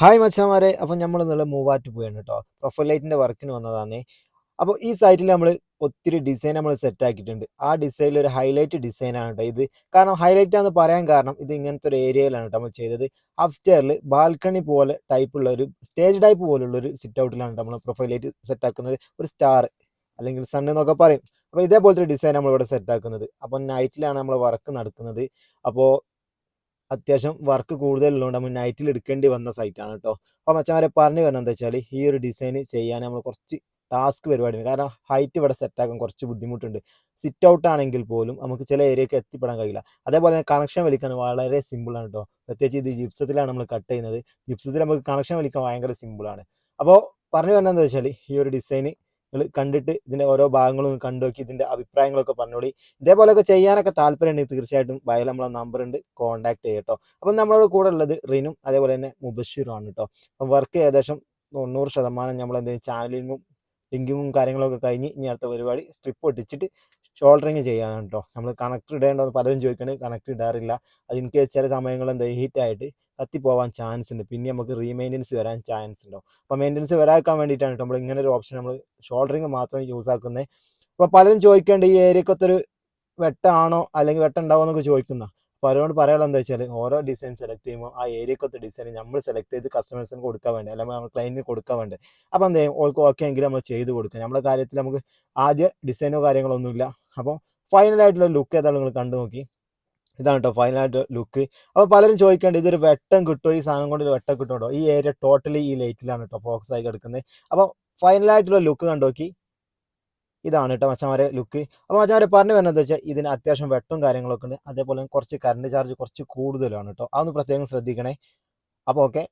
Hi മച്ചാമാരെ, അപ്പം നമ്മളിന്നുള്ള മൂവാറ്റുപുഴയാണ് കേട്ടോ. പ്രൊഫൈൽ ലൈറ്റിൻ്റെ വർക്കിന് വന്നതാന്നേ. അപ്പോൾ ഈ സൈറ്റിൽ നമ്മൾ ഒത്തിരി ഡിസൈൻ നമ്മൾ സെറ്റ് ആക്കിയിട്ടുണ്ട്. ആ ഡിസൈനിൽ ഒരു ഹൈലൈറ്റ് ഡിസൈനാണ് കേട്ടോ ഇത്. കാരണം ഹൈലൈറ്റ് ആണെന്ന് പറയാൻ കാരണം ഇത് ഇങ്ങനത്തെ ഒരു ഏരിയയിലാണ് കേട്ടോ നമ്മൾ ചെയ്തത്. അപ്സ്റ്റെയറിൽ ബാൽക്കണി പോലെ ടൈപ്പുള്ള ഒരു സ്റ്റേജ് ടൈപ്പ് പോലുള്ള ഒരു സിറ്റ് ഔട്ടിലാണ് നമ്മൾ പ്രൊഫൈൽ ലൈറ്റ് സെറ്റ് ആക്കുന്നത്. ഒരു സ്റ്റാർ അല്ലെങ്കിൽ സൺ എന്നൊക്കെ പറയും. അപ്പോൾ ഇതേപോലത്തെ ഒരു ഡിസൈൻ നമ്മളിവിടെ സെറ്റ് ആക്കുന്നത്. അപ്പോൾ നൈറ്റിലാണ് നമ്മൾ വർക്ക് നടക്കുന്നത്. അപ്പോൾ അത്യാവശ്യം വർക്ക് കൂടുതലുള്ളതുകൊണ്ട് നമ്മൾ നൈറ്റിൽ എടുക്കേണ്ടി വന്ന സൈറ്റാണ് കേട്ടോ. അപ്പോൾ മച്ചാമാരെ പറഞ്ഞു വരുന്നത് എന്താ വെച്ചാൽ ഈ ഒരു ഡിസൈൻ ചെയ്യാൻ നമ്മൾ കുറച്ച് ടാസ്ക് പരിപാടിയാണ്. കാരണം ഹൈറ്റ് ഇവിടെ സെറ്റാക്കാൻ കുറച്ച് ബുദ്ധിമുട്ടുണ്ട്. സിറ്റ് ഔട്ട് ആണെങ്കിൽ പോലും നമുക്ക് ചില ഏരിയയ്ക്ക് എത്തിപ്പെടാൻ കഴിയില്ല. അതേപോലെ തന്നെ കണക്ഷൻ വലിക്കാൻ വളരെ സിമ്പിളാണ് കേട്ടോ. പ്രത്യേകിച്ച് ഇത് ജിപ്സത്തിലാണ് നമ്മൾ കട്ട് ചെയ്യുന്നത്. ജിപ്സത്തിൽ നമുക്ക് കണക്ഷൻ വലിക്കാൻ ഭയങ്കര സിമ്പിളാണ്. അപ്പോൾ പറഞ്ഞു വരുന്നത് എന്താ വെച്ചാൽ ഈ ഒരു ഡിസൈൻ നിങ്ങൾ കണ്ടിട്ട് ഇതിൻ്റെ ഓരോ ഭാഗങ്ങളും കണ്ടു നോക്കി ഇതിൻ്റെ അഭിപ്രായങ്ങളൊക്കെ പറഞ്ഞോളി. ഇതേപോലെയൊക്കെ ചെയ്യാനൊക്കെ താല്പര്യമുണ്ടെങ്കിൽ തീർച്ചയായിട്ടും ബയോയിൽ നമ്മളെ നമ്പർ ഉണ്ട്, കോൺടാക്ട് ചെയ്യട്ടോ. അപ്പം നമ്മളോട് കൂടെ ഉള്ളത് റിനും അതേപോലെ തന്നെ മുബഷിറുമാണ് കേട്ടോ. അപ്പം വർക്ക് ഏകദേശം 90% നമ്മൾ എന്തെങ്കിലും ചാനലിങ്ങും ലിങ്കിങ്ങും കാര്യങ്ങളൊക്കെ കഴിഞ്ഞ് ഇനി അടുത്ത പരിപാടി സ്ട്രിപ്പ് ഒട്ടിച്ചിട്ട് ഷോൾഡറിങ് ചെയ്യാനാണ് കേട്ടോ. നമ്മൾ കണക്ടർ ഇടേണ്ടത് പലരും ചോദിക്കണത് കണക്ടർ ഇടാറില്ല. അത് ഇൻ കേസ് ചില സമയങ്ങളിൽ എന്താ ഹീറ്റായിട്ട് കത്തിപ്പോവാൻ ചാൻസ് ഉണ്ട്. പിന്നെ നമുക്ക് റീമെയിൻ്റനൻസ് വരാൻ ചാൻസ് ഉണ്ടാവും. അപ്പോൾ മെയിൻ്റനൻസ് വരാക്കാൻ വേണ്ടിയിട്ടാണ് കേട്ടോ നമ്മൾ ഇങ്ങനെ ഒരു ഓപ്ഷൻ നമ്മൾ ഷോൾഡറിങ് മാത്രം യൂസ് ആക്കുന്നത്. അപ്പോൾ പലരും ചോദിക്കേണ്ട ഈ ഏരിയക്കൊത്തൊരു വെട്ടാണോ അല്ലെങ്കിൽ വെട്ടം ഉണ്ടാവുമോ എന്നൊക്കെ ചോദിക്കുന്ന. അപ്പോൾ അവരോട് പറയാനുള്ളത് എന്താ വെച്ചാൽ ഓരോ ഡിസൈൻ സെലക്ട് ചെയ്യുമ്പോൾ ആ ഏരിയക്കൊത്ത ഡിസൈൻ നമ്മൾ സെലക്ട് ചെയ്ത് കസ്റ്റമേഴ്സിന് കൊടുക്കാൻ വേണ്ടി അല്ലെങ്കിൽ നമ്മൾ ക്ലയൻറ്റിന് കൊടുക്കാൻ വേണ്ടി. അപ്പോൾ എന്ത് ചെയ്യും, ഓൾക്ക് ഓക്കെ എങ്കിൽ നമ്മൾ ചെയ്ത് കൊടുക്കുക. നമ്മുടെ കാര്യത്തിൽ നമുക്ക് ആദ്യ ഡിസൈനോ കാര്യങ്ങളോ ഒന്നുമില്ല. അപ്പോൾ ഫൈനലായിട്ടുള്ള ലുക്ക് ഏതാണ് നിങ്ങൾ കണ്ടു നോക്കി. ഇതാണ് കേട്ടോ ഫൈനലായിട്ട് ലുക്ക്. അപ്പോൾ പലരും ചോദിക്കേണ്ടത് ഇതൊരു വെട്ടം കിട്ടുമോ, ഈ സാധനം കൊണ്ട് ഒരു വെട്ടം കിട്ടുമോ. ഈ ഏരിയ ടോട്ടലി ഈ ലൈറ്റിലാണ് കേട്ടോ ഫോക്കസ് ആയി കിടക്കുന്നത്. അപ്പോൾ ഫൈനലായിട്ടുള്ള ലുക്ക് കണ്ടു നോക്കി. ഇതാണ് കേട്ടോ മച്ചാമാരെ ലുക്ക്. അപ്പോൾ മച്ചാമാരെ പറഞ്ഞു വരുന്നത് വെച്ചാൽ ഇതിന് അത്യാവശ്യം വെട്ടവും കാര്യങ്ങളൊക്കെ ഉണ്ട്. അതേപോലെ കുറച്ച് കറണ്ട് ചാർജ് കുറച്ച് കൂടുതലാണ് കേട്ടോ. അതൊന്ന് പ്രത്യേകം ശ്രദ്ധിക്കണേ. അപ്പോൾ ഓക്കെ,